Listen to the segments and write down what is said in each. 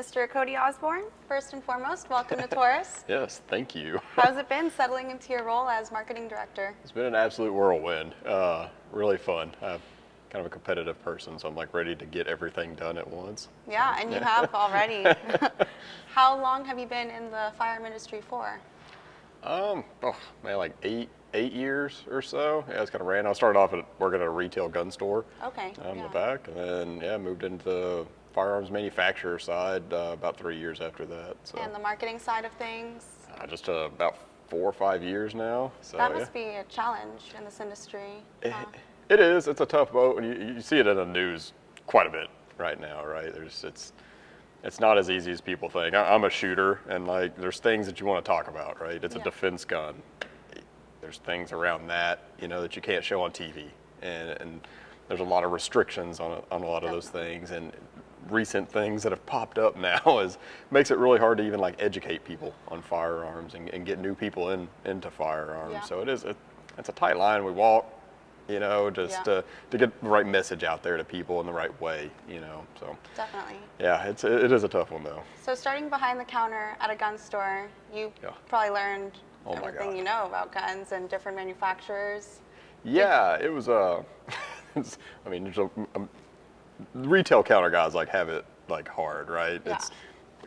Mr. Cody Osborn, first and foremost, welcome to Taurus. Yes, thank you. How's it been settling into your role as marketing director? It's been an absolute whirlwind. Really fun. I'm kind of a competitive person, so I'm like ready to get everything done at once. Yeah, and you have already. How long have you been in the firearm industry for? Like eight years or so. Yeah, it's kind of ran. I started off working at a retail gun store. Okay. In the back, and then moved into the firearms manufacturer side about 3 years after that. So. And the marketing side of things? Just about 4 or 5 years now. So that must be a challenge in this industry. It is. It's a tough boat, and you see it in the news quite a bit right now, right? It's not as easy as people think. I'm a shooter, and like there's things that you want to talk about, right? It's a defense gun. There's things around that, that you can't show on TV, and there's a lot of restrictions on a lot of those things, and recent things that have popped up now makes it really hard to even like educate people on firearms and get new people into firearms. Yeah. So it's a tight line we walk, to get the right message out there to people in the right way, so. Definitely. Yeah, it is a tough one though. So starting behind the counter at a gun store, you probably learned everything you know about guns and different manufacturers. Yeah, it was retail counter guys like have it like hard, right? Yeah.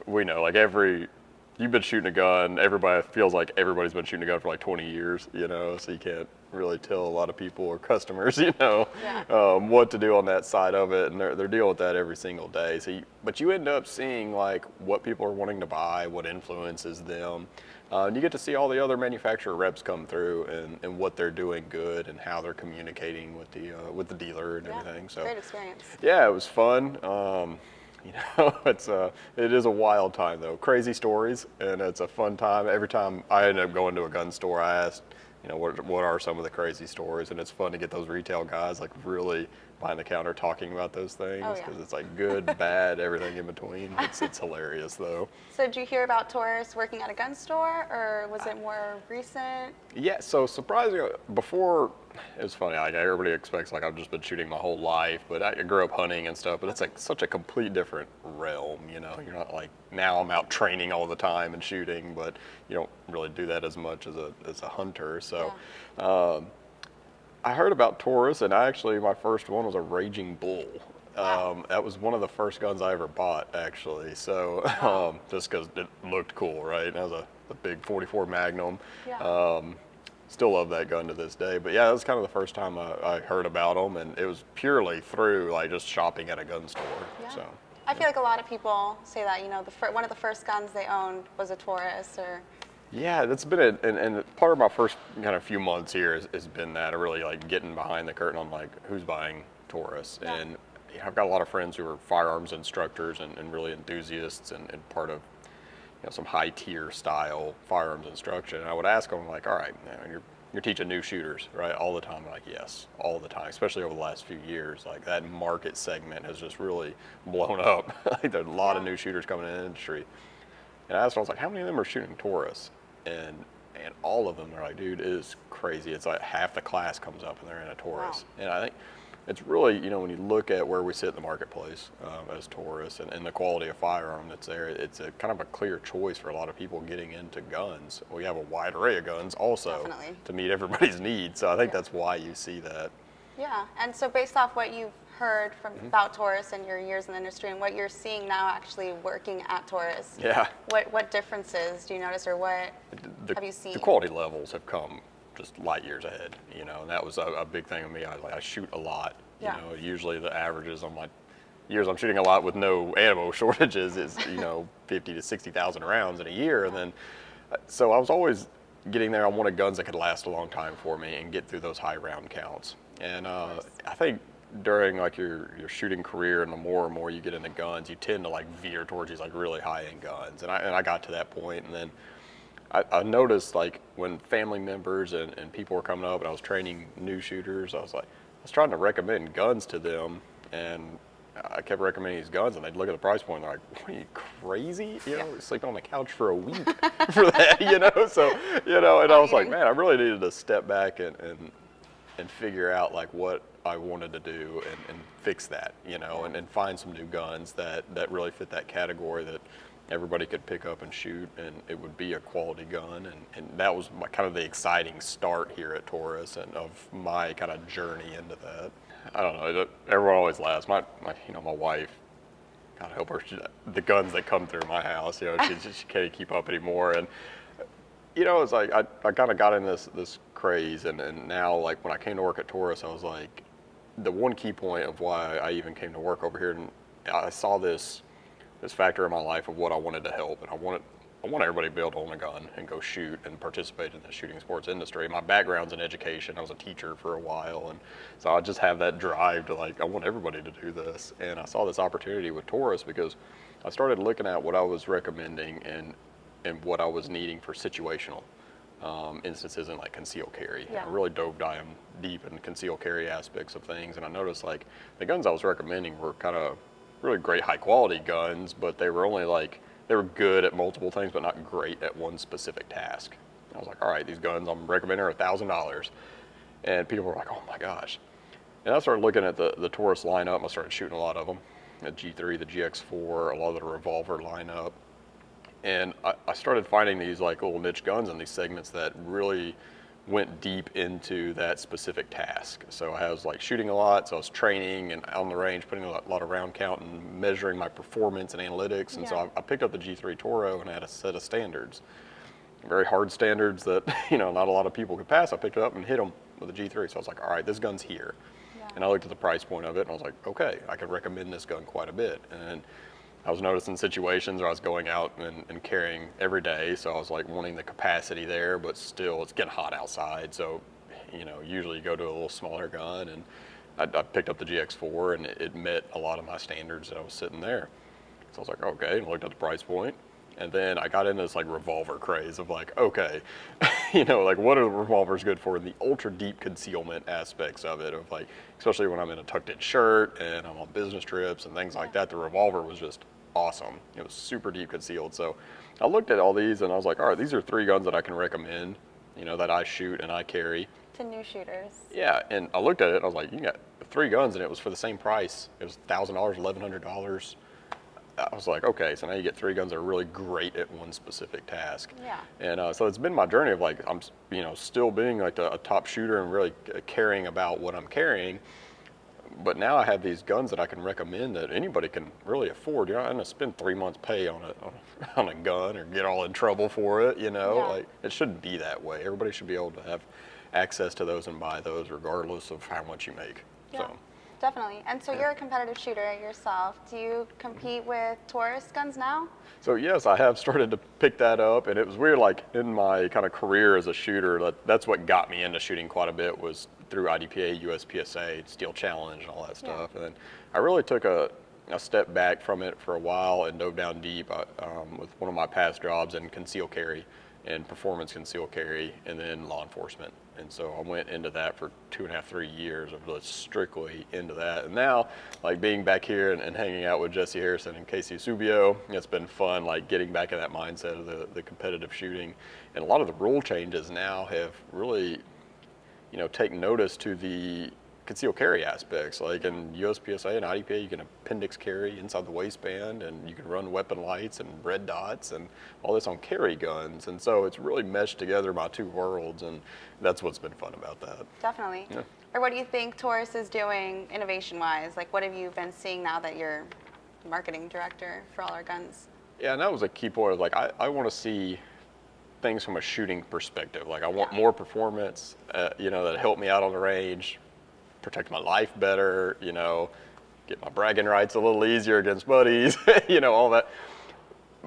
We know like you've been shooting a gun, everybody feels like everybody's been shooting a gun for like 20 years, so you can't really tell a lot of people or customers, what to do on that side of it, and they're dealing with that every single day. But you end up seeing like what people are wanting to buy, what influences them. And you get to see all the other manufacturer reps come through and what they're doing good and how they're communicating with the dealer and everything. So great experience. Yeah, it was fun. It is a wild time though. Crazy stories, and it's a fun time. Every time I end up going to a gun store, I ask, what are some of the crazy stories, and it's fun to get those retail guys like really behind the counter talking about those things because it's like good, bad, everything in between. It's hilarious though. So did you hear about Taurus working at a gun store, or was it more recent? Yeah, so surprisingly, before, it was funny, like everybody expects like I've just been shooting my whole life, but I grew up hunting and stuff, but it's like such a complete different realm, you're not like, now I'm out training all the time and shooting, but you don't really do that as much as a hunter, so. I heard about Taurus, and my first one was a Raging Bull. Wow. That was one of the first guns I ever bought, actually. So just because it looked cool, right? That was a big 44 Magnum. Yeah. Still love that gun to this day. But yeah, that was kind of the first time I heard about them, and it was purely through like just shopping at a gun store. Yeah. So. I feel like a lot of people say that, one of the first guns they owned was a Taurus, or. Yeah, that's been and part of my first kind of few months here has been that of really like getting behind the curtain on like who's buying Taurus. Yeah. And I've got a lot of friends who are firearms instructors and really enthusiasts and part of some high tier style firearms instruction. And I would ask them like, all right, you're teaching new shooters, right? All the time. I'm like, yes, all the time, especially over the last few years. Like that market segment has just really blown up. Like there's a lot of new shooters coming in the industry. And I asked them, I was like, how many of them are shooting Taurus? And all of them are like, dude, it is crazy. It's like half the class comes up and they're in a Taurus. Wow. And I think it's really, when you look at where we sit in the marketplace as Taurus and the quality of firearm that's there, it's a kind of a clear choice for a lot of people getting into guns. We have a wide array of guns also to meet everybody's needs. So I think that's why you see that. Yeah, and so based off what you've heard about Taurus and your years in the industry and what you're seeing now actually working at Taurus, what differences do you notice, or what have you seen? The quality levels have come just light years ahead, and that was a big thing of me. I shoot a lot, usually the averages on my years I'm shooting a lot with no ammo shortages is 50 to 60,000 rounds in a year, and then so I was always getting there. I wanted guns that could last a long time for me and get through those high round counts. And I think during like your shooting career and the more and more you get into guns, you tend to like veer towards these like really high end guns. And I got to that point, and then I noticed like when family members and people were coming up and I was training new shooters, I was trying to recommend guns to them, and I kept recommending these guns, and they'd look at the price point and they're like, what, are you crazy? Sleeping on the couch for a week for that, So, and I was like, man, I really needed to step back and and figure out like what I wanted to do and fix that, you know, and find some new guns that really fit that category that everybody could pick up and shoot, and it would be a quality gun. And that was my, kind of the exciting start here at Taurus and of my kind of journey into that. I don't know, everyone always laughs. My you know, my wife, God help her, the guns that come through my house, you know, she can't keep up anymore. And you know, it's like I kind of got in this craze, and now like when I came to work at Taurus, I was like, the one key point of why I even came to work over here, and I saw this factor in my life of what I wanted to help, and I want everybody to be able to own a gun and go shoot and participate in the shooting sports industry. My background's in education. I was a teacher for a while, and so I just have that drive to like, I want everybody to do this. And I saw this opportunity with Taurus because I started looking at what I was recommending and what I was needing for situational instances in like concealed carry. Yeah. I really dove down deep in concealed carry aspects of things, and I noticed like the guns I was recommending were kind of really great high quality guns, but they were only like, they were good at multiple things, but not great at one specific task. I was like, all right, these guns I'm recommending are $1,000. And people were like, oh my gosh. And I started looking at the Taurus lineup. I started shooting a lot of them, the G3, the GX4, a lot of the revolver lineup. And I started finding these like little niche guns in these segments that really went deep into that specific task. So I was like shooting a lot, so I was training and on the range, putting a lot of round count and measuring my performance and analytics. And so I picked up the G3 Toro and I had a set of standards, very hard standards that, you know, not a lot of people could pass. I picked it up and hit them with the G3. So I was like, all right, this gun's here. Yeah. And I looked at the price point of it and I was like, okay, I could recommend this gun quite a bit. And I was noticing situations where I was going out and carrying every day, so I was like wanting the capacity there, but still it's getting hot outside, so you know, usually you go to a little smaller gun, and I picked up the GX4 and it met a lot of my standards that I was sitting there. So I was like, okay, and I looked at the price point, and then I got into this like revolver craze of like, okay, you know, like what are the revolvers good for, and the ultra deep concealment aspects of it, of like, especially when I'm in a tucked in shirt and I'm on business trips and things like that, the revolver was just awesome. It was super deep concealed. So I looked at all these and I was like, all right, these are 3 guns that I can recommend, you know, that I shoot and I carry. To new shooters. Yeah, and I looked at it and I was like, you got 3 guns and it was for the same price. It was $1,000, $1,100. I was like, okay, so now you get 3 guns that are really great at one specific task. Yeah. And so it's been my journey of like, I'm, you know, still being like a top shooter and really caring about what I'm carrying. But now I have these guns that I can recommend that anybody can really afford. You're not going to spend 3 months pay on a gun or get all in trouble for it, you know? Like, it shouldn't be that way. Everybody should be able to have access to those and buy those regardless of how much you make. Yeah. So. Definitely. And so you're a competitive shooter yourself. Do you compete with Taurus guns now? So yes, I have started to pick that up, and it was weird, like in my kind of career as a shooter, that's what got me into shooting quite a bit, was through IDPA, USPSA, Steel Challenge, and all that stuff. And then I really took a step back from it for a while and dove down deep with one of my past jobs in concealed carry and performance concealed carry, and then law enforcement. And so I went into that for 2.5, 3 years of just strictly into that. And now, like being back here and hanging out with Jesse Harrison and Casey Subio, it's been fun, like getting back in that mindset of the competitive shooting. And a lot of the rule changes now have really, you know, taken notice to the concealed carry aspects. Like in USPSA and IDPA, you can appendix carry inside the waistband, and you can run weapon lights and red dots and all this on carry guns. And so it's really meshed together my 2 worlds, and that's what's been fun about that. Definitely. Yeah. Or what do you think Taurus is doing innovation-wise? Like, what have you been seeing now that you're marketing director for all our guns? Yeah, and that was a key point. Of like, I want to see things from a shooting perspective. Like, I want more performance, you know, that help me out on the range, protect my life better, you know, get my bragging rights a little easier against buddies, you know, all that.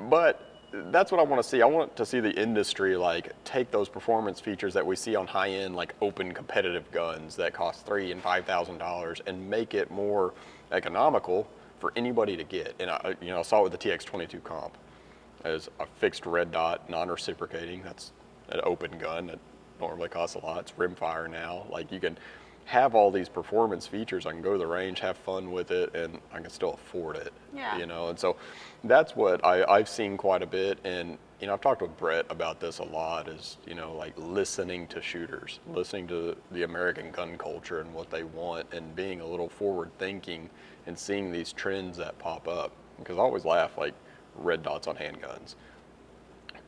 But that's what I want to see. I want to see the industry like take those performance features that we see on high-end, like open competitive guns that cost $3,000 and $5,000 and make it more economical for anybody to get. And I, you know, I saw it with the TX22 comp as a fixed red dot, non-reciprocating. That's an open gun that normally costs a lot. It's rimfire now. Like, you can have all these performance features. I can go to the range, have fun with it, and I can still afford it. Yeah. You know, and so that's what I've seen quite a bit. And you know, I've talked with Brett about this a lot. Is, you know, like listening to shooters, listening to the American gun culture and what they want, and being a little forward thinking and seeing these trends that pop up. Because I always laugh, like red dots on handguns.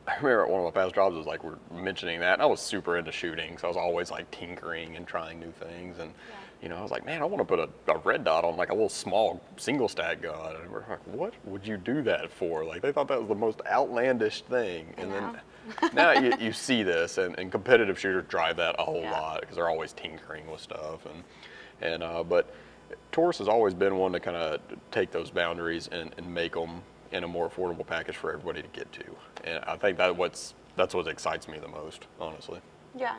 I remember at one of my past jobs was like we're mentioning that, and I was super into shooting, so I was always like tinkering and trying new things. And you know, I was like, man, I want to put a red dot on like a little small single stack gun. And we're like, what would you do that for? Like they thought that was the most outlandish thing. And then now you see this, and competitive shooters drive that a whole lot because they're always tinkering with stuff. But Taurus has always been one to kind of take those boundaries and make them in a more affordable package for everybody to get to. And I think that's what excites me the most, honestly. Yeah,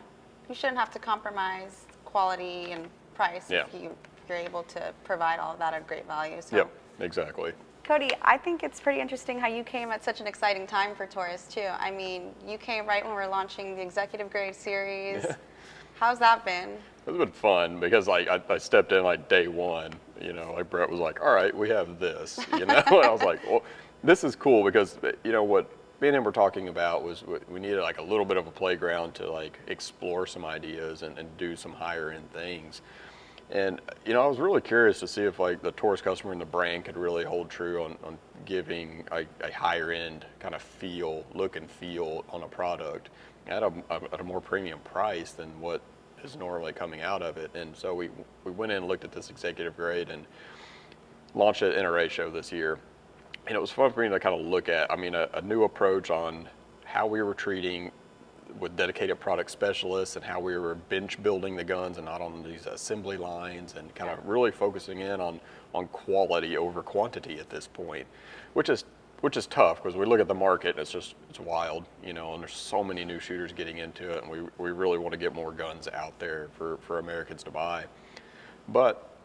you shouldn't have to compromise quality and price if you're able to provide all of that at great value. So. Yep, exactly. Cody, I think it's pretty interesting how you came at such an exciting time for Taurus too. I mean, you came right when we were launching the executive grade series. Yeah. How's that been? It's been fun because like I stepped in like day one, you know, like Brett was like, all right, we have this, you know, and I was like, well, this is cool because, you know, what me and him were talking about was we needed like a little bit of a playground to like explore some ideas and do some higher end things. And, you know, I was really curious to see if like the Taurus customer and the brand could really hold true on giving a higher end kind of look and feel on a product at a more premium price than what is normally coming out of it. And so we went in and looked at this executive grade and launched it at NRA show this year. And it was fun for me to kind of look at, I mean, a new approach on how we were treating with dedicated product specialists and how we were bench building the guns and not on these assembly lines, and kind of really focusing in on quality over quantity at this point, which is tough because we look at the market and it's wild, you know, and there's so many new shooters getting into it, and we really want to get more guns out there for Americans to buy. But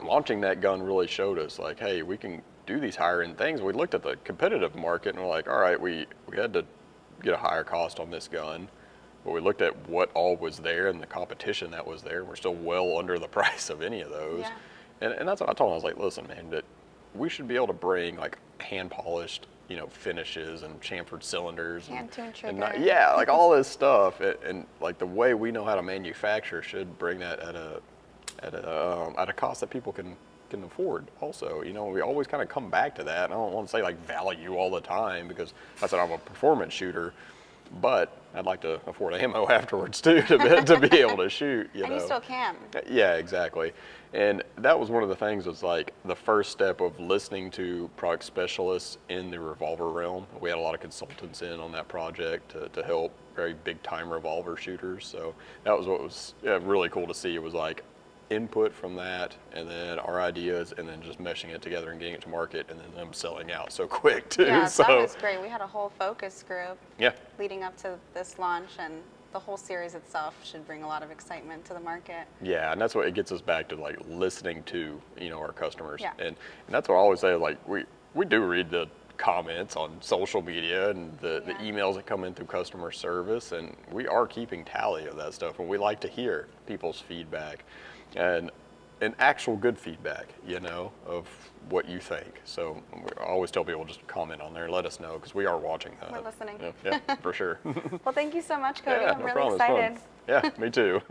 launching that gun really showed us like, hey, we can do these higher end things. We looked at the competitive market and we're like, all right, we had to get a higher cost on this gun, but we looked at what all was there and the competition that was there, and we're still well under the price of any of those. And that's what I told him. I was like, listen, man, that we should be able to bring like hand polished, you know, finishes and chamfered cylinders, hand tuned trigger, like all this stuff, and like the way we know how to manufacture should bring that at a cost that people can afford also. You know, we always kind of come back to that. I don't want to say like value all the time because I said I'm a performance shooter, but I'd like to afford ammo afterwards too to be able to shoot. You know, you still can. Yeah, exactly. And that was one of the things, was like the first step of listening to product specialists in the revolver realm. We had a lot of consultants in on that project to help very big time revolver shooters. So that was what was really cool to see. It was like input from that, and then our ideas, and then just meshing it together and getting it to market, and then them selling out so quick too. Yeah, so that was great. We had a whole focus group leading up to this launch, and the whole series itself should bring a lot of excitement to the market. Yeah, and that's what it gets us back to, like listening to, you know, our customers. And that's what I always say, like we do read the comments on social media and the emails that come in through customer service, and we are keeping tally of that stuff, and we like to hear people's feedback and actual good feedback, you know, of what you think. So I always tell people, just comment on there and let us know, because we are watching that. We're listening. Yeah, for sure. Well, thank you so much, Cody. Yeah, I'm no really problem. excited. Yeah, me too.